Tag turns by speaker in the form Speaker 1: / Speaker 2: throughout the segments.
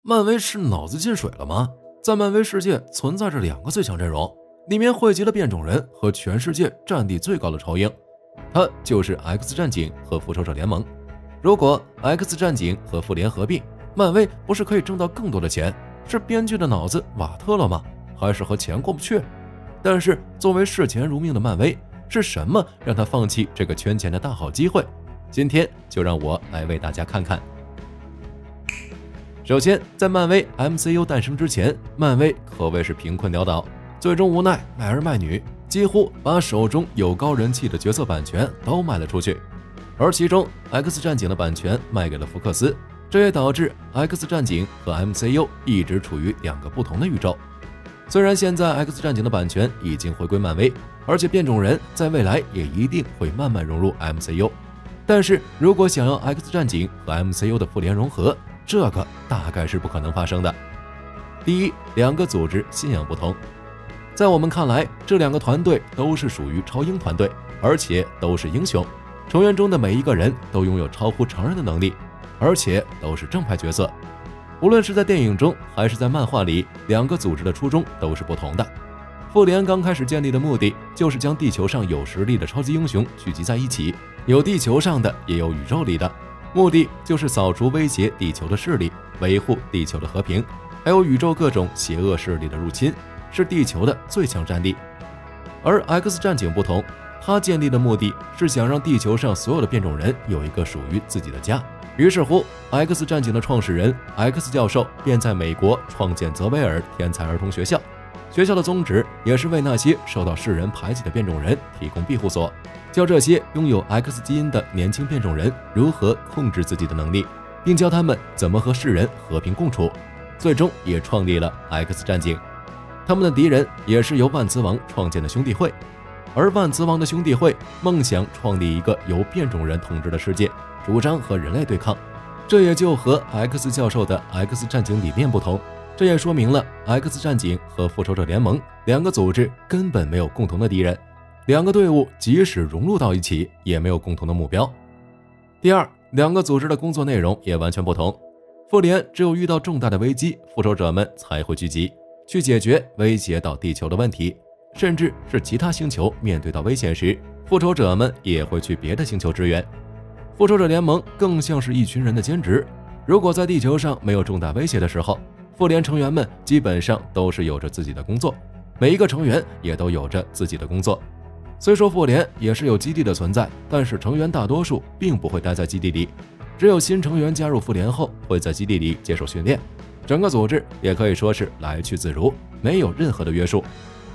Speaker 1: 漫威是脑子进水了吗？在漫威世界存在着两个最强阵容，里面汇集了变种人和全世界战力最高的超英，它就是 X 战警和复仇者联盟。如果 X 战警和复联合并，漫威不是可以挣到更多的钱？是编剧的脑子瓦特了吗？还是和钱过不去？但是作为视钱如命的漫威，是什么让他放弃这个圈钱的大好机会？今天就让我来为大家看看。首先，在漫威 MCU 诞生之前，漫威可谓是贫困潦倒，最终无奈卖儿卖女，几乎把手中有高人气的角色版权都卖了出去。而其中 X 战警的版权卖给了福克斯，这也导致 X 战警和 MCU 一直处于两个不同的宇宙。虽然现在 X 战警的版权已经回归漫威，而且变种人在未来也一定会慢慢融入 MCU， 但是如果想要 X 战警和 MCU 的复联融合，这个大概是不可能发生的。第一，两个组织信仰不同。在我们看来，这两个团队都是属于超英团队，而且都是英雄，成员中的每一个人都拥有超乎常人的能力，而且都是正派角色。无论是在电影中还是在漫画里，两个组织的初衷都是不同的。复联刚开始建立的目的就是将地球上有实力的超级英雄聚集在一起，有地球上的，也有宇宙里的，目的就是扫除威胁地球的势力，维护地球的和平，还有宇宙各种邪恶势力的入侵，是地球的最强战力。而 X 战警不同，它建立的目的是想让地球上所有的变种人有一个属于自己的家。于是乎 ，X 战警的创始人 X 教授便在美国创建泽维尔天才儿童学校，学校的宗旨也是为那些受到世人排挤的变种人提供庇护所，教这些拥有 X 基因的年轻变种人如何控制自己的能力，并教他们怎么和世人和平共处。最终也创立了 X 战警。他们的敌人也是由万磁王创建的兄弟会，而万磁王的兄弟会梦想创立一个由变种人统治的世界，主张和人类对抗。这也就和 X 教授的 X 战警理念不同，这也说明了 X 战警和复仇者联盟两个组织根本没有共同的敌人，两个队伍即使融入到一起也没有共同的目标。第二，两个组织的工作内容也完全不同。复联只有遇到重大的危机，复仇者们才会聚集，去解决威胁到地球的问题，甚至是其他星球面对到危险时，复仇者们也会去别的星球支援。复仇者联盟更像是一群人的兼职，如果在地球上没有重大威胁的时候，复联成员们基本上都是有着自己的工作，每一个成员也都有着自己的工作。虽说复联也是有基地的存在，但是成员大多数并不会待在基地里，只有新成员加入复联后会在基地里接受训练，整个组织也可以说是来去自如，没有任何的约束。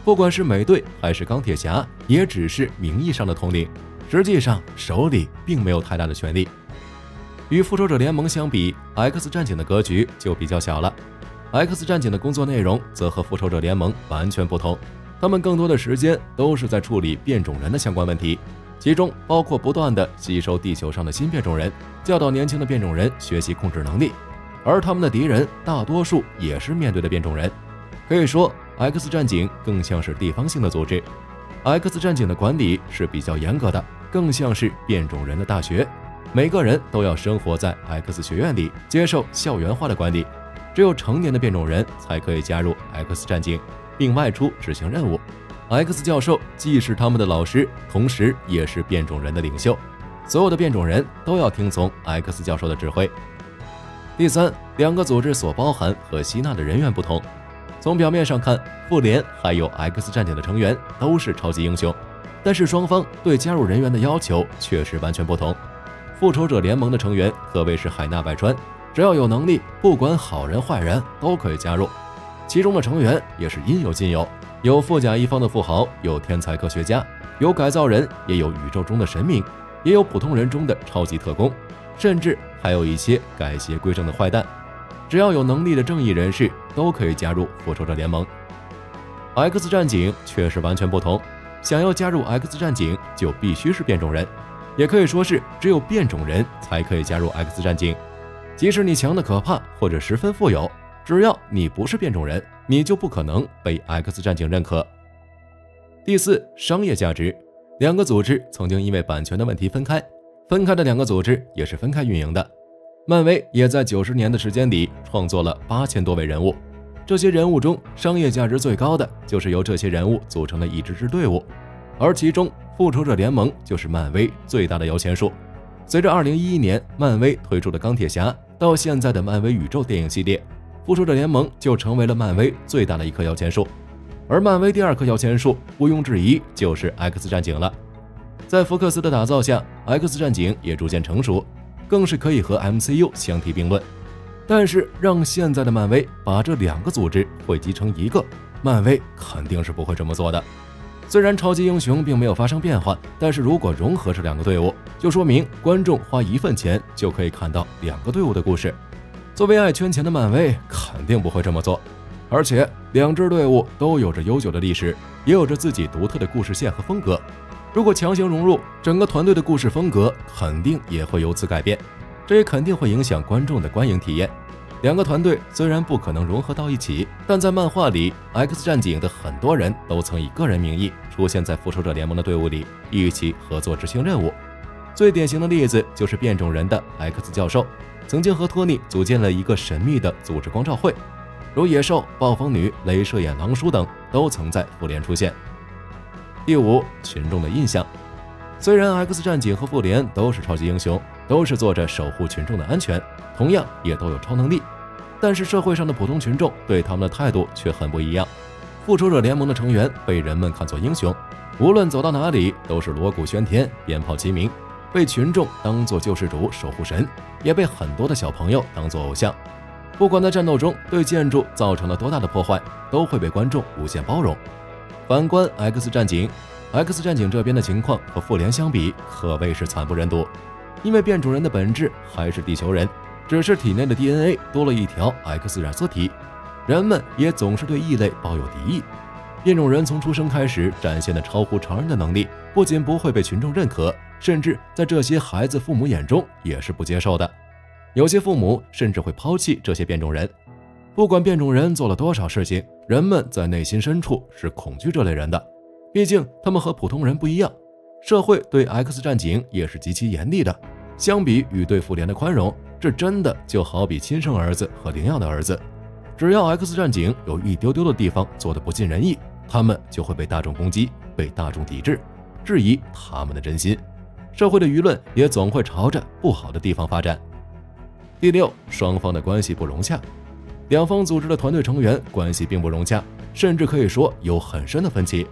Speaker 1: 不管是美队还是钢铁侠，也只是名义上的统领，实际上手里并没有太大的权力。与复仇者联盟相比， X 战警的格局就比较小了。 X 战警的工作内容则和复仇者联盟完全不同，他们更多的时间都是在处理变种人的相关问题，其中包括不断的吸收地球上的新变种人，教导年轻的变种人学习控制能力，而他们的敌人大多数也是面对的变种人。可以说 X 战警更像是地方性的组织， X 战警的管理是比较严格的，更像是变种人的大学，每个人都要生活在 X 学院里，接受校园化的管理，只有成年的变种人才可以加入 X 战警并外出执行任务。 X 教授既是他们的老师，同时也是变种人的领袖，所有的变种人都要听从 X 教授的指挥。第三，两个组织所包含和吸纳的人员不同。从表面上看，复联还有 X 战警的成员都是超级英雄，但是双方对加入人员的要求确实完全不同。复仇者联盟的成员可谓是海纳百川，只要有能力，不管好人坏人都可以加入。其中的成员也是应有尽有，有富甲一方的富豪，有天才科学家，有改造人，也有宇宙中的神明，也有普通人中的超级特工，甚至还有一些改邪归正的坏蛋。只要有能力的正义人士都可以加入复仇者联盟。 X 战警却是完全不同，想要加入 X 战警就必须是变种人，也可以说是只有变种人才可以加入 X 战警。即使你强得可怕或者十分富有，只要你不是变种人，你就不可能被 X 战警认可。第四，商业价值。两个组织曾经因为版权的问题分开的两个组织也是分开运营的。漫威也在90年的时间里创作了8000多位人物，这些人物中商业价值最高的就是由这些人物组成的一支队伍，而其中复仇者联盟就是漫威最大的摇钱树。随着2011年漫威推出的钢铁侠到现在的漫威宇宙电影系列，复仇者联盟就成为了漫威最大的一棵摇钱树。而漫威第二棵摇钱树毋庸置疑就是 X 战警了。在福克斯的打造下， X 战警也逐渐成熟，更是可以和 MCU 相提并论。但是让现在的漫威把这2个组织汇集成一个，漫威肯定是不会这么做的。虽然超级英雄并没有发生变化，但是如果融合这2个队伍，就说明观众花1份钱就可以看到2个队伍的故事。作为爱圈钱的漫威肯定不会这么做，而且2支队伍都有着悠久的历史，也有着自己独特的故事线和风格。如果强行融入，整个团队的故事风格肯定也会由此改变，这也肯定会影响观众的观影体验。2个团队虽然不可能融合到一起，但在漫画里 X 战警的很多人都曾以个人名义出现在复仇者联盟的队伍里，一起合作执行任务。最典型的例子就是变种人的 X 教授，曾经和托尼组建了一个神秘的组织光照会，如野兽、暴风女、镭射眼狼叔等都曾在复联出现。第5，群众的印象。虽然 X 战警和复联都是超级英雄，都是做着守护群众的安全，同样也都有超能力，但是社会上的普通群众对他们的态度却很不一样。复仇者联盟的成员被人们看作英雄，无论走到哪里都是锣鼓喧天、鞭炮齐鸣，被群众当作救世主、守护神，也被很多的小朋友当作偶像。不管在战斗中对建筑造成了多大的破坏，都会被观众无限包容。反观 X 战警这边的情况和复联相比，可谓是惨不忍睹。因为变种人的本质还是地球人，只是体内的 DNA 多了一条 X 染色体，人们也总是对异类抱有敌意。变种人从出生开始展现的超乎常人的能力，不仅不会被群众认可，甚至在这些孩子父母眼中也是不接受的。有些父母甚至会抛弃这些变种人。不管变种人做了多少事情，人们在内心深处是恐惧这类人的，毕竟他们和普通人不一样。社会对 X 战警也是极其严厉的，相比与对复联的宽容，这真的就好比亲生儿子和领养的儿子。只要 X 战警有一丢丢的地方做得不尽人意，他们就会被大众攻击，被大众抵制，质疑他们的真心。社会的舆论也总会朝着不好的地方发展。第6，双方的关系不融洽。2方组织的团队成员关系并不融洽，甚至可以说有很深的分歧。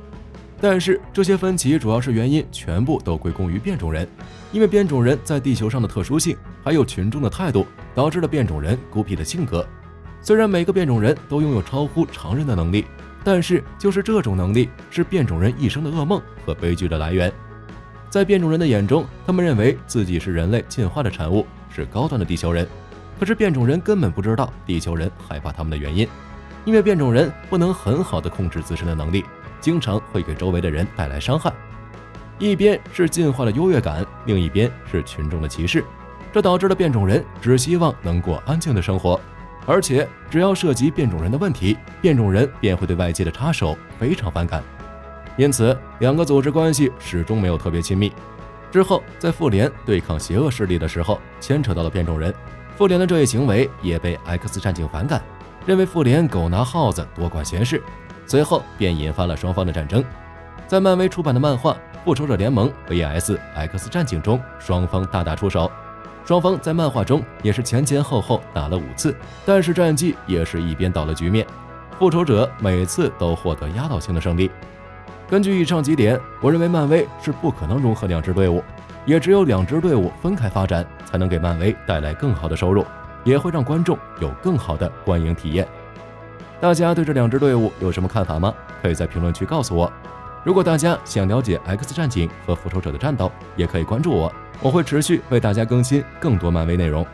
Speaker 1: 但是这些分歧主要是原因全部都归功于变种人，因为变种人在地球上的特殊性，还有群众的态度，导致了变种人孤僻的性格。虽然每个变种人都拥有超乎常人的能力，但是就是这种能力是变种人一生的噩梦和悲剧的来源。在变种人的眼中，他们认为自己是人类进化的产物，是高端的地球人。可是变种人根本不知道地球人害怕他们的原因，因为变种人不能很好的控制自身的能力，经常会给周围的人带来伤害。一边是进化的优越感，另一边是群众的歧视，这导致了变种人只希望能过安静的生活，而且只要涉及变种人的问题，变种人便会对外界的插手非常反感。因此2个组织关系始终没有特别亲密。之后在复联对抗邪恶势力的时候，牵扯到了变种人，复联的这一行为也被 X 战警反感，认为复联狗拿耗子多管闲事，随后便引发了双方的战争。在漫威出版的漫画《复仇者联盟 vs X 战警》中，双方大打出手，双方在漫画中也是前前后后打了5次，但是战绩也是一边倒的局面，复仇者每次都获得压倒性的胜利。根据以上几点，我认为漫威是不可能融合2支队伍，也只有2支队伍分开发展，才能给漫威带来更好的收入，也会让观众有更好的观影体验。大家对这2支队伍有什么看法吗？可以在评论区告诉我。如果大家想了解 X 战警和复仇者的战斗，也可以关注我，我会持续为大家更新更多漫威内容。